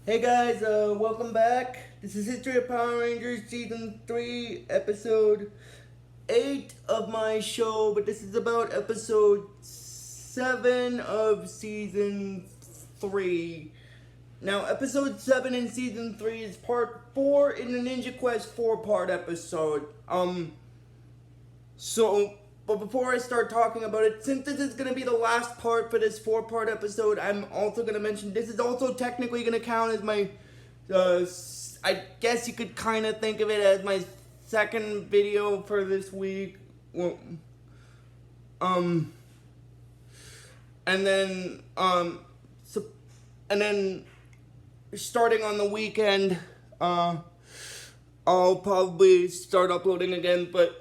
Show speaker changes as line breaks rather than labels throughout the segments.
Hey guys, welcome back. This is History of Power Rangers Season 3, Episode 8 of my show, but this is about Episode 7 of Season 3. Now, Episode 7 in Season 3 is Part 4 in the Ninja Quest 4-part episode. But before I start talking about it, since this is going to be the last part for this 4-part episode, I'm also going to mention this is also technically going to count as my, I guess you could kind of think of it as my second video for this week. Well, and then, starting on the weekend, I'll probably start uploading again, but,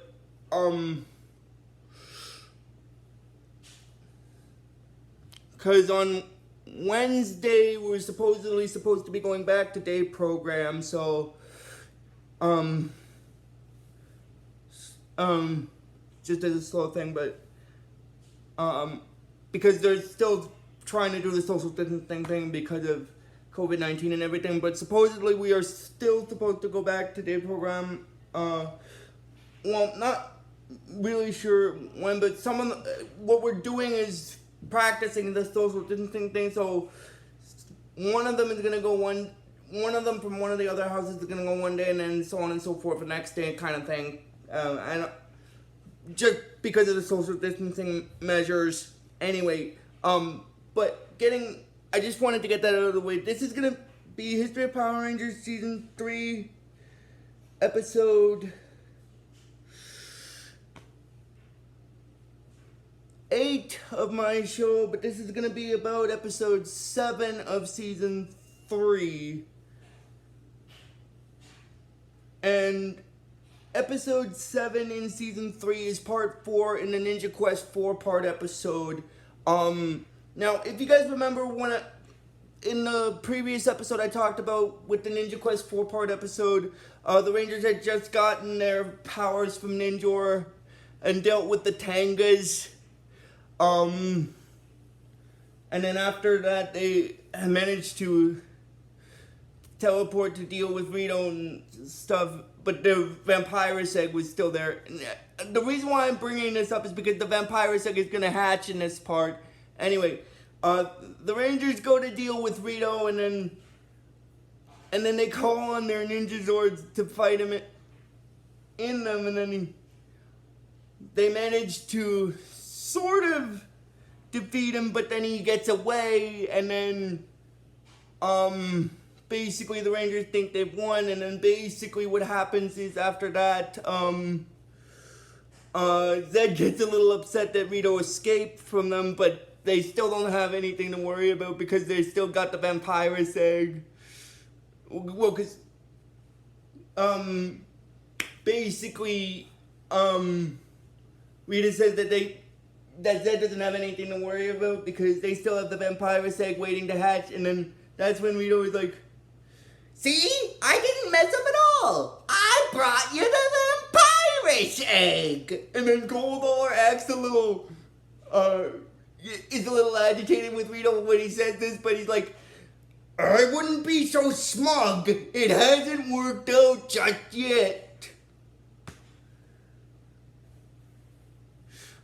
because on Wednesday we're supposedly supposed to be going back to day program, so just as a slow thing, but because they're still trying to do the social distancing thing because of COVID-19 and everything, but supposedly we are still supposed to go back to day program. Well, not really sure when, but what we're doing is practicing the social distancing thing, so one of them is gonna go one of them from one of the other houses is gonna go one day, and then so on and so forth the next day, kind of thing. And just because of the social distancing measures, anyway. But I just wanted to get that out of the way. This is gonna be History of Power Rangers Season 3, Episode 8 of my show, but this is going to be about Episode 7 of Season 3. And Episode 7 in Season 3 is Part 4 in the Ninja Quest 4-part episode. Now, if you guys remember in the previous episode I talked about with the Ninja Quest 4-part episode, the Rangers had just gotten their powers from Ninjor and dealt with the Tangas. And then after that, they managed to teleport to deal with Rito and stuff, but the Vampiris egg was still there. The reason why I'm bringing this up is because the Vampiris egg is going to hatch in this part. Anyway, the Rangers go to deal with Rito, and then they call on their Ninja Zords to fight him in them, and then they manage to sort of defeat him, but then he gets away, and then basically the Rangers think they've won, and then basically what happens is after that Zedd gets a little upset that Rito escaped from them, but they still don't have anything to worry about because they still got the Vampiris egg. Well, because basically Rita says that Zedd doesn't have anything to worry about because they still have the Vampiris egg waiting to hatch, and then that's when Rito is like, "See? I didn't mess up at all! I brought you the Vampiris egg!" And then Goldar acts is a little agitated with Rito when he says this, but he's like, "I wouldn't be so smug. It hasn't worked out just yet."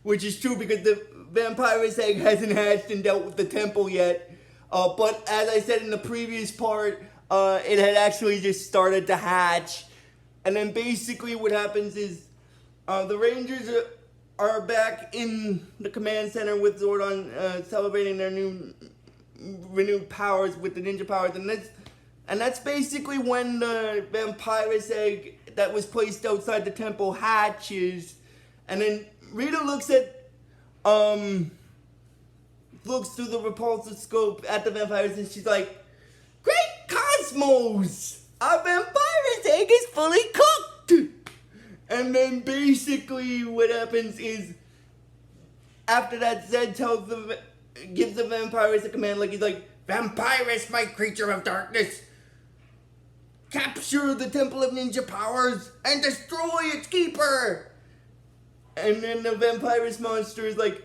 Which is true because the Vampiris egg hasn't hatched and dealt with the temple yet. But as I said in the previous part, it had actually just started to hatch. And then basically what happens is the Rangers are back in the command center with Zordon celebrating their renewed powers with the ninja powers. And that's basically when the Vampiris egg that was placed outside the temple hatches. And then Rita looks through the repulsive scope at the Vampiris, and she's like, "Great cosmos! Our Vampiris egg is fully cooked!" And then basically what happens is, after that, Zedd gives the Vampiris a command, like he's like, "Vampiris, my creature of darkness, capture the Temple of Ninja Powers and destroy its keeper!" And then the Vampiris monster is like,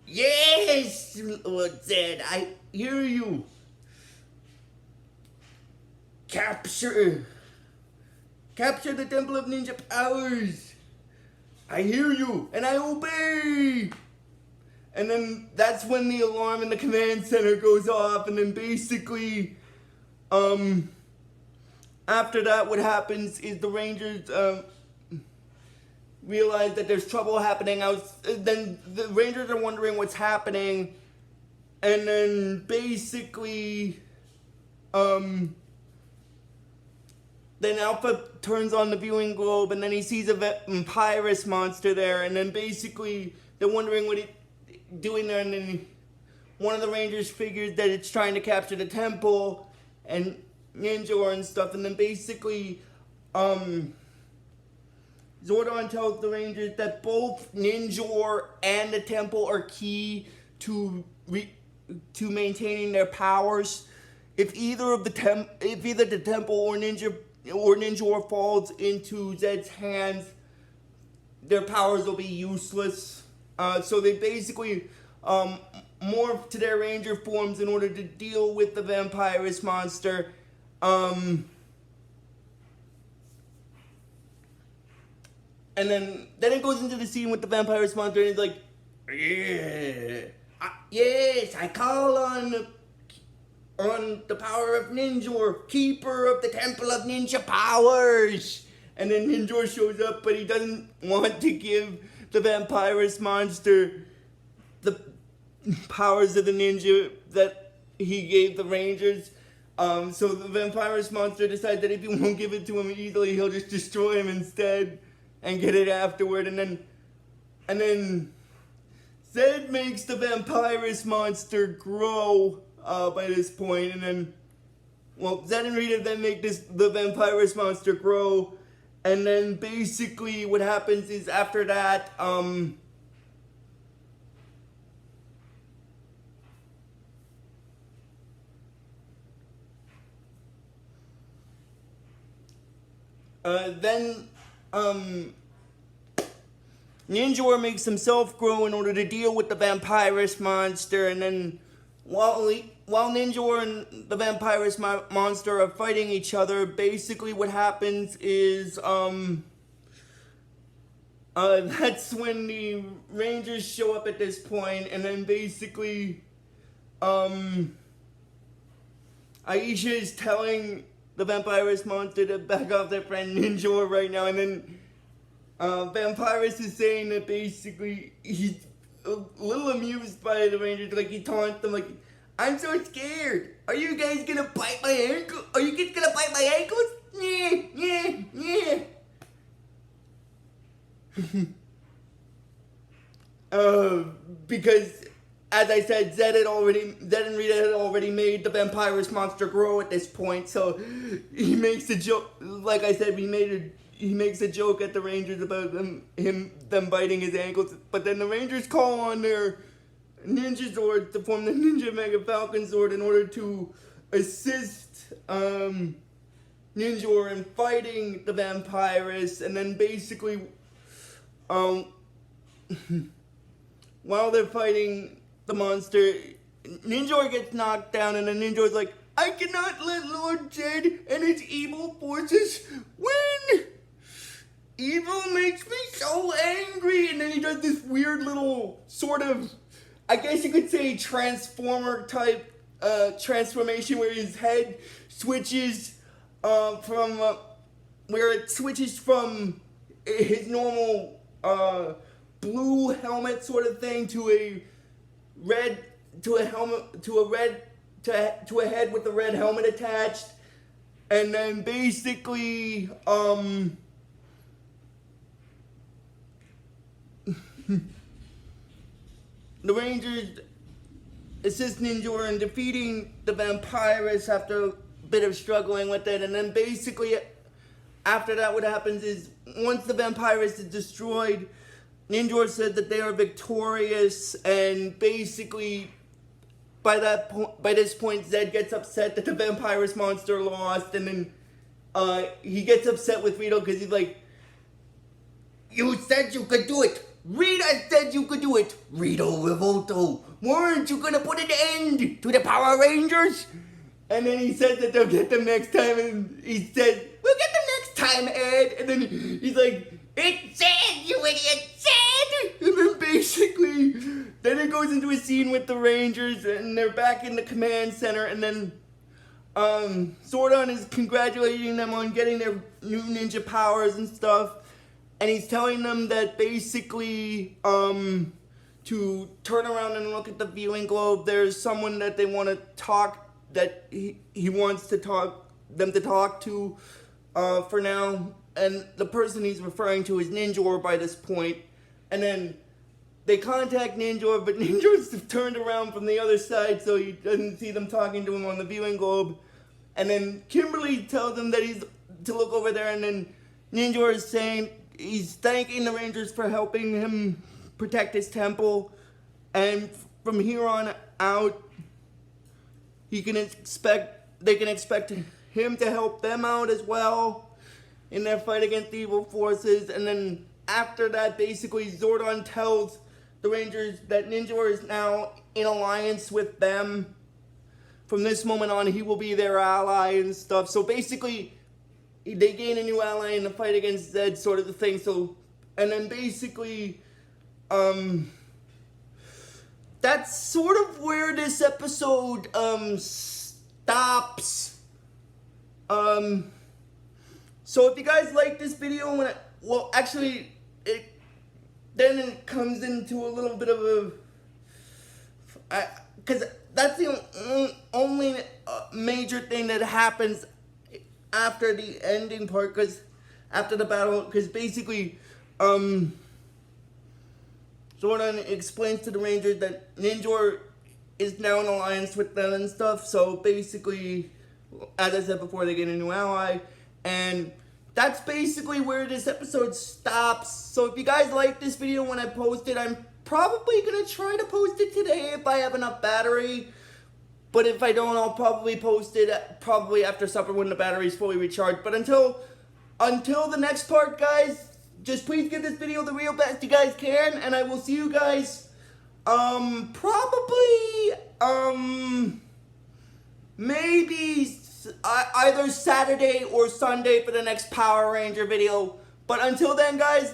"Yes, Lord Zedd, I hear you. capture the Temple of Ninja Powers. I hear you, and I obey. And then that's when the alarm in the command center goes off, and then basically, after that, what happens is the Rangers, realize that there's trouble happening then the Rangers are wondering what's happening, and then basically, then Alpha turns on the viewing globe, and then he sees a Vampiris monster there, and then basically they're wondering what he's doing there, and then one of the Rangers figures that it's trying to capture the temple, and Ninjor and stuff, and then basically, Zordon tells the Rangers that both Ninjor and the temple are key to maintaining their powers. If either the temple or Ninjor falls into Zedd's hands, their powers will be useless. So they basically morph to their Ranger forms in order to deal with the Vampiris monster. And then it goes into the scene with the Vampiris monster, and it's like, yes, I call on the power of Ninjor, keeper of the Temple of Ninja Powers. And then Ninjor shows up, but he doesn't want to give the Vampiris monster the powers of the ninja that he gave the Rangers. So the Vampiris monster decides that if he won't give it to him easily, he'll just destroy him instead and get it afterward. And then Zedd makes the Vampiris monster grow by this point, and then, well, Zedd and Rita then make the Vampiris monster grow, and then basically what happens is after that, Ninjor makes himself grow in order to deal with the Vampiris monster, and then while Ninjor and the Vampiris monster are fighting each other, basically what happens is, that's when the Rangers show up at this point, and then basically, Aisha is telling the Vampiris monster to back off their friend Ninjor right now, and then Vampiris is saying that basically he's a little amused by the Rangers, like he taunts them like, I'm so scared. Are you guys gonna bite my ankle? Are you guys gonna bite my ankles? Because, as I said, Zedd and Rita had already made the Vampiris monster grow at this point, so he makes a joke, like I said, he makes a joke at the Rangers about them biting his ankles, but then the Rangers call on their Ninja Zords to form the Ninja Mega Falcon Zord in order to assist Ninjor in fighting the Vampiris, and then basically, while they're fighting the monster, Ninjor gets knocked down, and then Ninjor's like, I cannot let Lord Zedd and his evil forces win! Evil makes me so angry! And then he does this weird little sort of, I guess you could say, Transformer type transformation where his head switches from his normal blue helmet sort of thing to a head with a red helmet attached, and then basically the Rangers assist Ninjor in defeating the Vampiris after a bit of struggling with it, and then basically after that what happens is once the Vampiris is destroyed, Ninjor said that they are victorious, and basically by this point Zedd gets upset that the Vampiris monster lost, and then he gets upset with Rito because he's like, you said you could do it! Rita said you could do it! Rito Revolto! Weren't you gonna put an end to the Power Rangers? And then he says that they'll get them next time, and he said, "We'll get them next time, Ed." And then he's like, "It's Ed, you idiot, Ed!" And then basically, then it goes into a scene with the Rangers, and they're back in the command center, and then Zordon is congratulating them on getting their new ninja powers and stuff, and he's telling them that basically, to turn around and look at the viewing globe, there's someone that they want to talk, that he wants to them to talk to for now, and the person he's referring to is Ninjor by this point. And then they contact Ninjor, but Ninjor's turned around from the other side, so he doesn't see them talking to him on the viewing globe. And then Kimberly tells him that he's to look over there, and then Ninjor is saying he's thanking the Rangers for helping him protect his temple, and from here on out, they can expect him to help them out as well in their fight against the evil forces. And then after that, basically, Zordon tells the Rangers that Ninjor is now in alliance with them. From this moment on, he will be their ally and stuff. So basically, they gain a new ally in the fight against Zedd, sort of the thing. So, and then basically, that's sort of where this episode stops. So if you guys like this video, then it comes into a little bit of a, because that's the only major thing that happens after the ending part, because after the battle, because basically, Zordon explains to the Rangers that Ninjor is now in alliance with them and stuff. So basically, as I said before, they get a new ally. And that's basically where this episode stops. So if you guys like this video when I post it, I'm probably going to try to post it today if I have enough battery. But if I don't, I'll probably post it probably after supper when the battery is fully recharged. But until the next part, guys, just please give this video the real best you guys can, and I will see you guys, maybe either Saturday or Sunday for the next Power Ranger video. But until then, guys,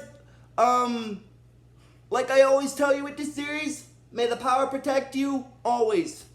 like I always tell you with this series, may the power protect you always.